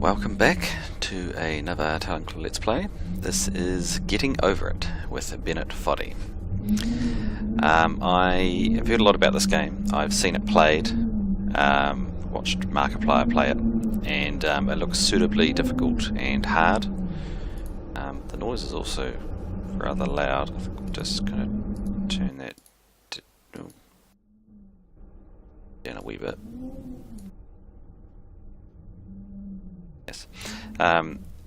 Welcome back to another Talonclaw Let's Play. This is Getting Over It with Bennett Foddy. I have heard a lot about this game. I've seen it played, watched Markiplier play it, and it looks suitably difficult and hard. The noise is also rather loud. I think I'm just going to turn that down a wee bit. Yes.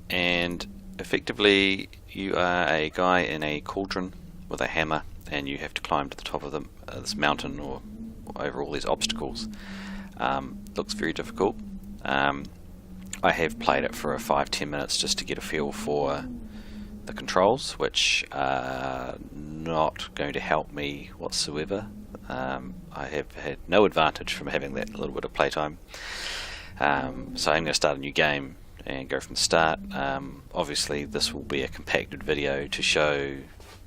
And effectively you are a guy in a cauldron with a hammer, and you have to climb to the top of this mountain or over all these obstacles. Looks very difficult. I have played it for 5-10 minutes just to get a feel for the controls, which are not going to help me whatsoever. I have had no advantage from having that little bit of playtime. So I'm going to start a new game and go from the start. Obviously this will be a compacted video to show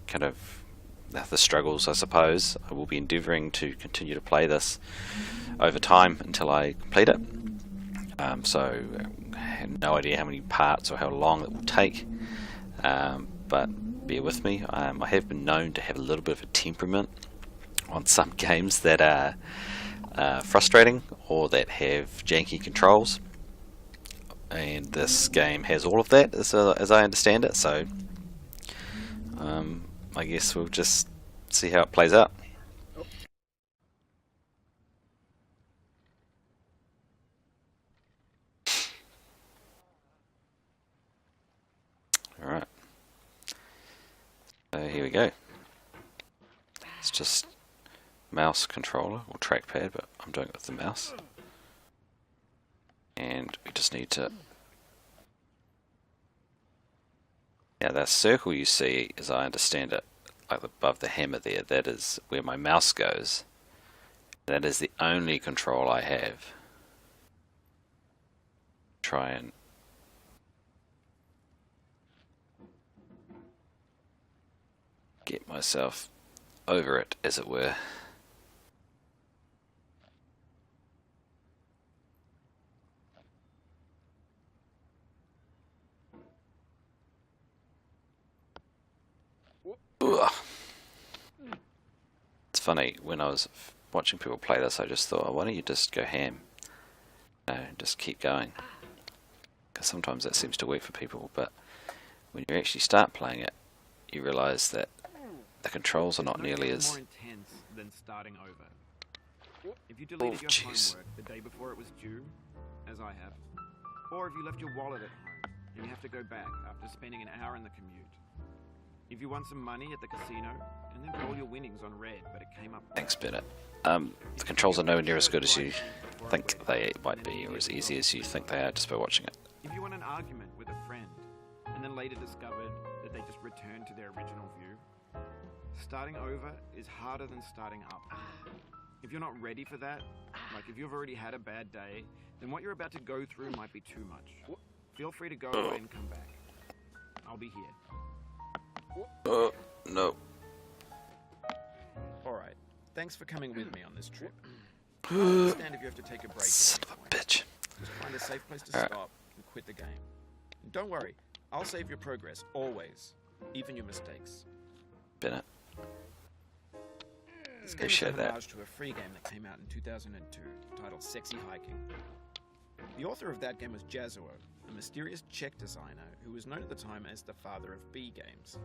kind of the struggles, I suppose. I will be endeavouring to continue to play this over time until I complete it. So I have no idea how many parts or how long it will take, but bear with me. I have been known to have a little bit of a temperament on some games that are frustrating or that have janky controls, and this game has all of that as I understand it, so I guess we'll just see how it plays out. Alright, so here we go. It's just mouse controller or trackpad, but I'm doing it with the mouse. And we just need to... Now that circle you see, as I understand it, like above the hammer there, that is where my mouse goes. That is the only control I have. Try and... get myself over it, as it were. Ugh. It's funny, when I was watching people play this, I just thought, oh, why don't you just go ham? No, just keep going. Because sometimes that seems to work for people, but when you actually start playing it, you realise that the controls are not nearly as... more intense than starting over. If you deleted your homework the day before it was due, as I have, or if you left your wallet at home and you have to go back after spending an hour in the commute. If you won some money at the casino and then put all your winnings on red, but it came up... Thanks, Bennett. The controls are nowhere near as good as you think they might be, or as easy as you think they are just by watching it. If you won an argument with a friend and then later discovered that they just returned to their original view, starting over is harder than starting up. If you're not ready for that, like if you've already had a bad day, then what you're about to go through might be too much. Feel free to go away and come back. I'll be here. No. Alright, thanks for coming with me on this trip. I understand if you have to take a break. Son of a bitch. Just find a safe place to stop and quit the game. And don't worry, I'll save your progress, always. Even your mistakes. Bennett. This game is a homage to a free game that came out in 2002, titled Sexy Hiking. The author of that game was Jazuo, a mysterious Czech designer who was known at the time as the father of B games.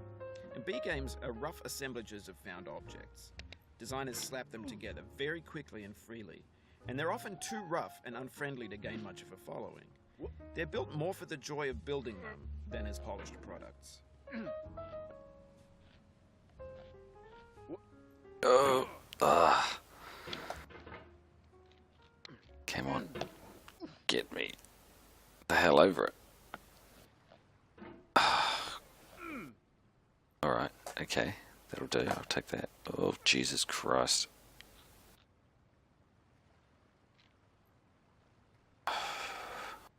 And B games are rough assemblages of found objects. Designers slap them together very quickly and freely, and they're often too rough and unfriendly to gain much of a following. They're built more for the joy of building them than as polished products. Oh, come on, get me the hell over it. Alright, okay, that'll do, I'll take that. Oh, Jesus Christ.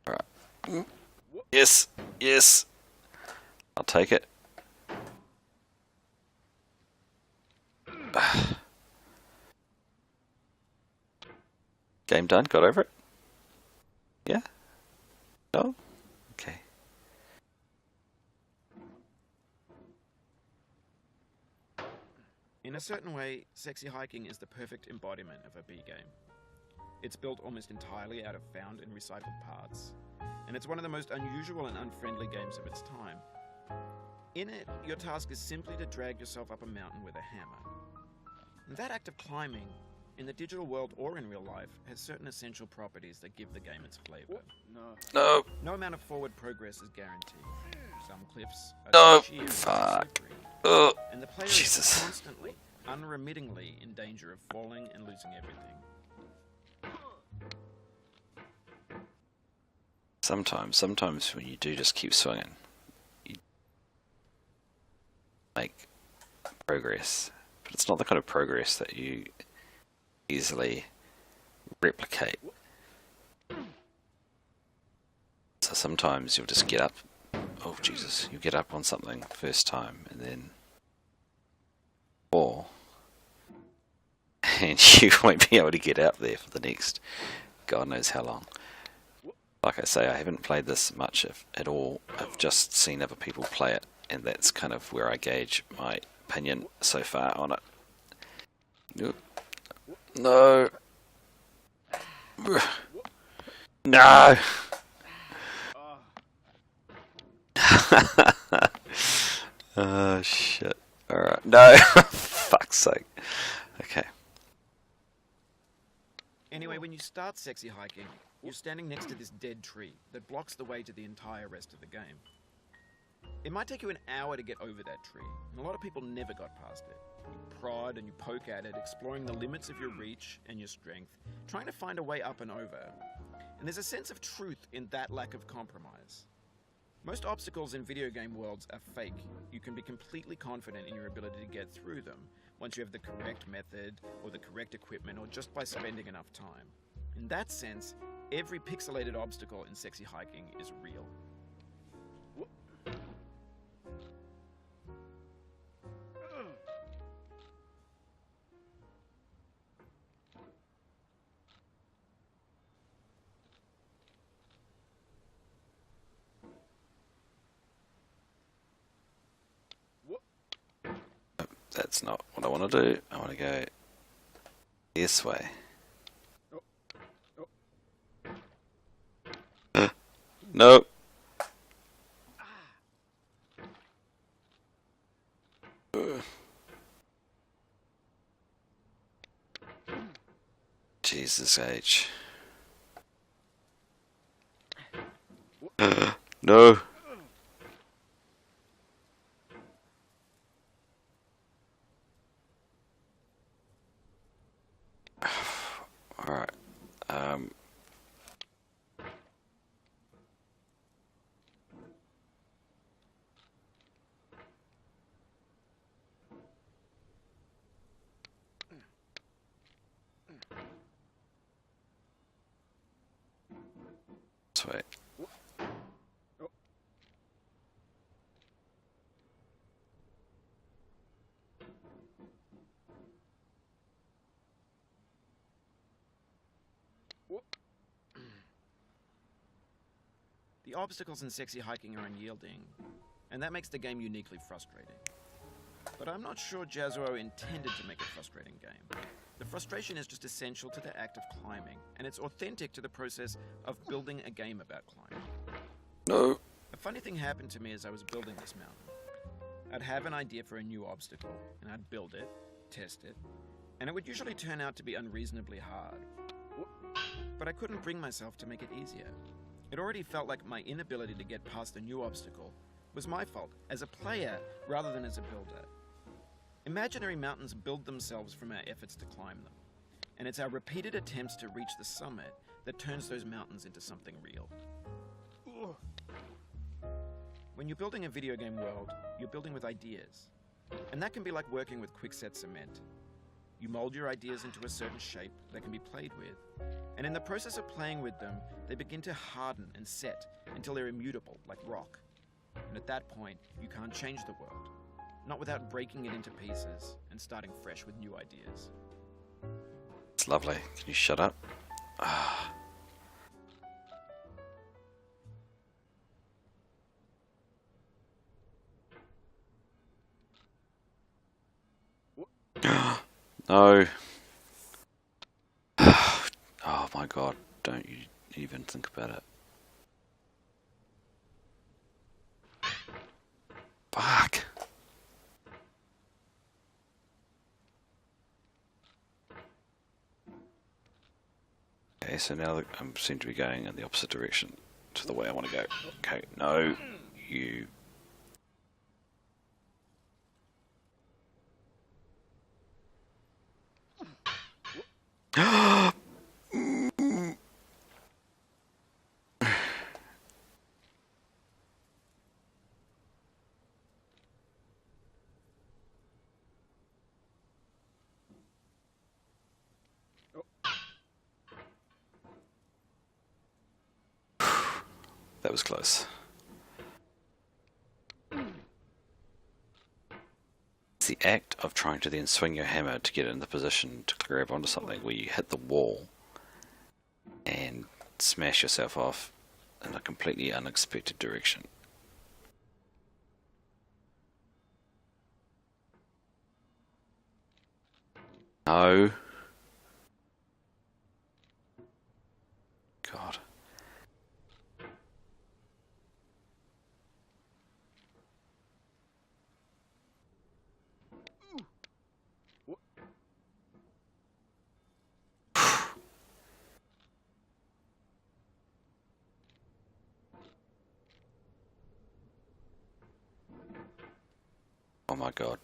Alright. Yes, yes, I'll take it. Game done, got over it? Yeah? No? In a certain way, Sexy Hiking is the perfect embodiment of a B game. It's built almost entirely out of found and recycled parts, and it's one of the most unusual and unfriendly games of its time. In it, your task is simply to drag yourself up a mountain with a hammer. And that act of climbing, in the digital world or in real life, has certain essential properties that give the game its flavor. No. No amount of forward progress is guaranteed. Some cliffs are No. sheer and Fuck. slippery, and the player Jesus. is constantly, unremittingly in danger of falling and losing everything. Sometimes when you do just keep swinging, you make progress. But it's not the kind of progress that you easily replicate. So sometimes you'll just get up, oh Jesus, you get up on something first time and then fall. And you won't be able to get out there for the next God knows how long. Like I say, I haven't played this much at all. I've just seen other people play it, and that's kind of where I gauge my opinion so far on it. Nope. No. No. Oh shit. Alright. No. Fuck's sake. Okay. Anyway, when you start Sexy Hiking, you're standing next to this dead tree that blocks the way to the entire rest of the game. It might take you an hour to get over that tree, and a lot of people never got past it. You prod and you poke at it, exploring the limits of your reach and your strength, trying to find a way up and over. And there's a sense of truth in that lack of compromise. Most obstacles in video game worlds are fake. You can be completely confident in your ability to get through them once you have the correct method or the correct equipment or just by spending enough time. In that sense, every pixelated obstacle in Sexy Hiking is real. That's not what I want to do. I want to go this way. No. Jesus H. No. Alright. Sweet. The obstacles in Sexy Hiking are unyielding, and that makes the game uniquely frustrating. But I'm not sure Jazzuo intended to make a frustrating game. The frustration is just essential to the act of climbing, and it's authentic to the process of building a game about climbing. No. A funny thing happened to me as I was building this mountain. I'd have an idea for a new obstacle, and I'd build it, test it, and it would usually turn out to be unreasonably hard. But I couldn't bring myself to make it easier. It already felt like my inability to get past a new obstacle was my fault as a player rather than as a builder. Imaginary mountains build themselves from our efforts to climb them, and it's our repeated attempts to reach the summit that turns those mountains into something real. When you're building a video game world, you're building with ideas, and that can be like working with quickset cement. You mold your ideas into a certain shape that can be played with, and in the process of playing with them, they begin to harden and set until they're immutable, like rock. And at that point, you can't change the world, not without breaking it into pieces and starting fresh with new ideas. It's lovely. Can you shut up? Ah. No. Oh my god, don't you even think about it. Fuck. Okay, so now I seem to be going in the opposite direction to the way I want to go. Okay, no, you. That was close. It's the act of trying to then swing your hammer to get in the position to grab onto something where you hit the wall and smash yourself off in a completely unexpected direction. No. God. Oh my god.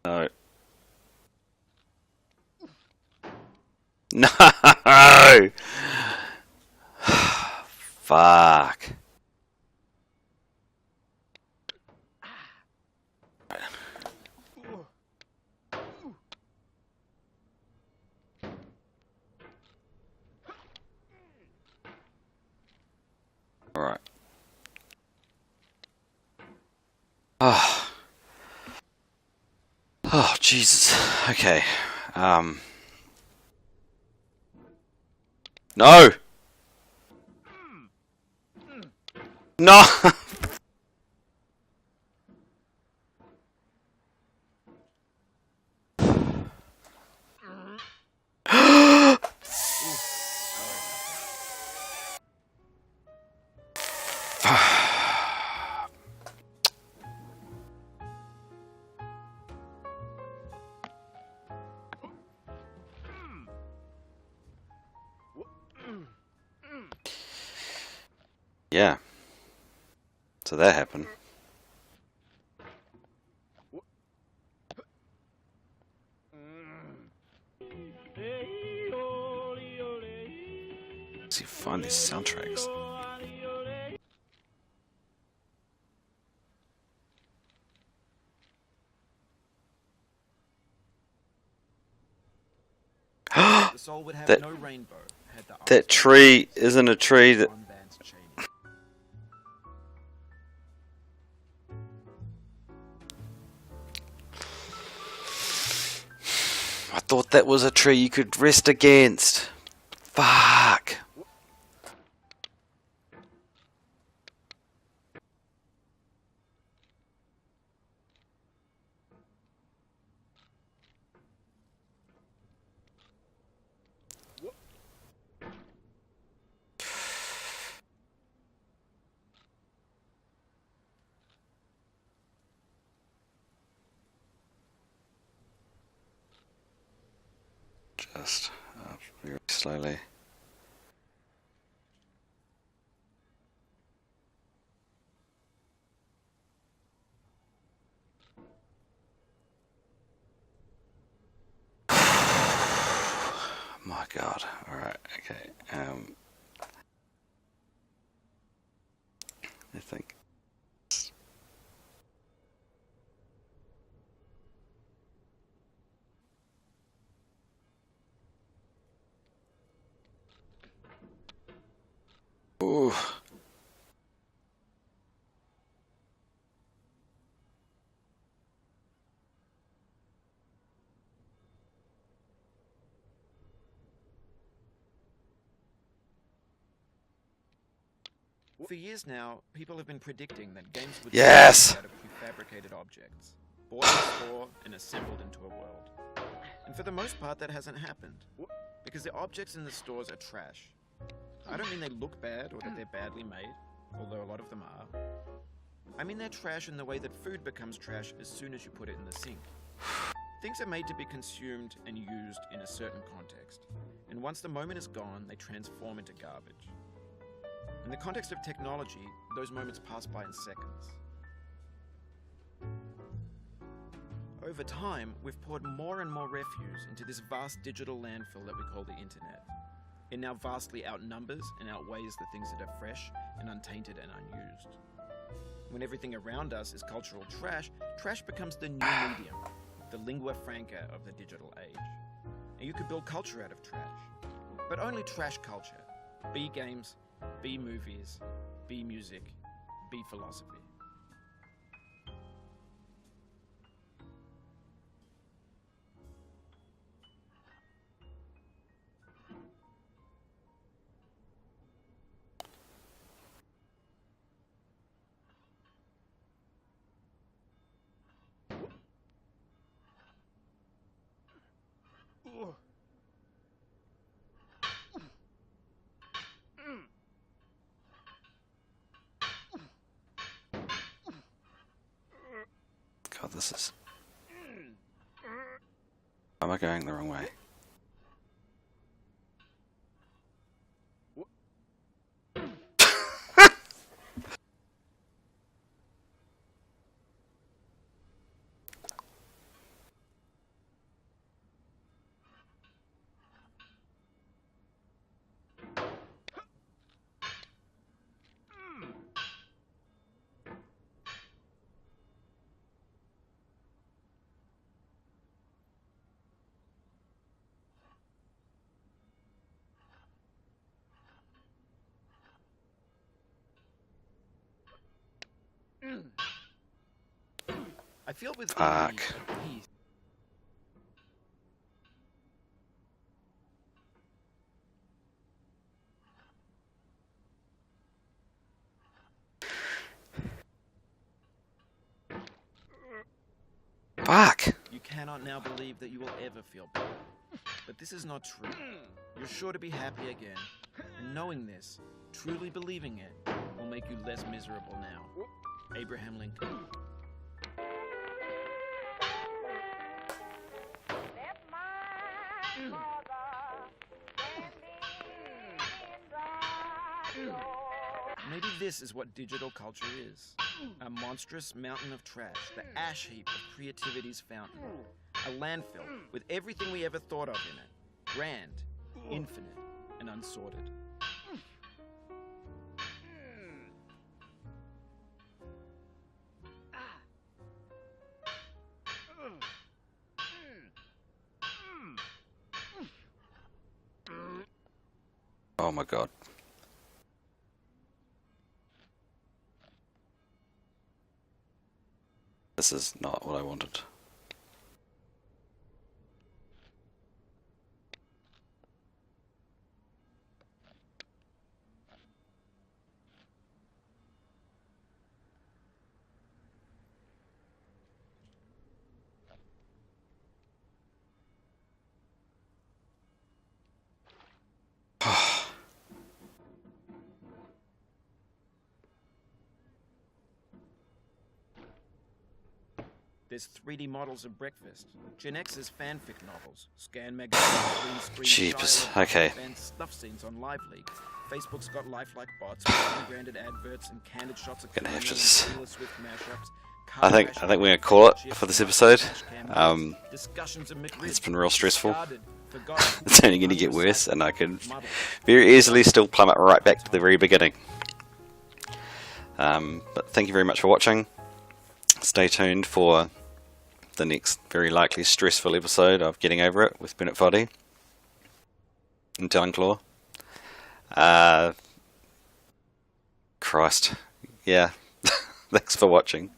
No. No! Fuck. Alright. Oh. Oh, Jesus. Okay. No! No! Yeah. So that happened. Let's see, find these soundtracks. The soul would have That- no rainbow had the That tree isn't a tree that... unbanned chain. I thought that was a tree you could rest against. Fuck. Just very slowly. My god. Alright, okay. I think. Ooh. For years now, people have been predicting that games would Yes! be out of prefabricated objects, bought in a store and assembled into a world. And for the most part, that hasn't happened, because the objects in the stores are trash. I don't mean they look bad or that they're badly made, although a lot of them are. I mean they're trash in the way that food becomes trash as soon as you put it in the sink. Things are made to be consumed and used in a certain context, and once the moment is gone, they transform into garbage. In the context of technology, those moments pass by in seconds. Over time, we've poured more and more refuse into this vast digital landfill that we call the internet. It now vastly outnumbers and outweighs the things that are fresh and untainted and unused. When everything around us is cultural trash, trash becomes the new medium, the lingua franca of the digital age. And you could build culture out of trash, but only trash culture. B games, B movies, B music, B philosophy. God, this is... Am I going the wrong way? I feel with Fuck. peace. Fuck! You cannot now believe that you will ever feel better. But this is not true. You're sure to be happy again. And knowing this, truly believing it, will make you less miserable now. Abraham Lincoln. Maybe this is what digital culture is. A monstrous mountain of trash, the ash heap of creativity's fountain. A landfill with everything we ever thought of in it. Grand, infinite, and unsorted. Oh my god. This is not what I wanted. There's 3D models of breakfast, Gen X's fanfic novels, Scan magazines, green screen, Jeepers, dialogue, okay. and stuff scenes on Live League. Facebook's got lifelike bots, with branded adverts, and candid shots of Gonna have to Taylor just... Swift mashups. I think we're gonna call it for this episode. It's been real stressful. It's only gonna get worse, and I can very easily still plummet right back to the very beginning. But thank you very much for watching. Stay tuned for the next very likely stressful episode of Getting Over It with Bennett Foddy and Talonclaw. Christ. Yeah. Thanks for watching.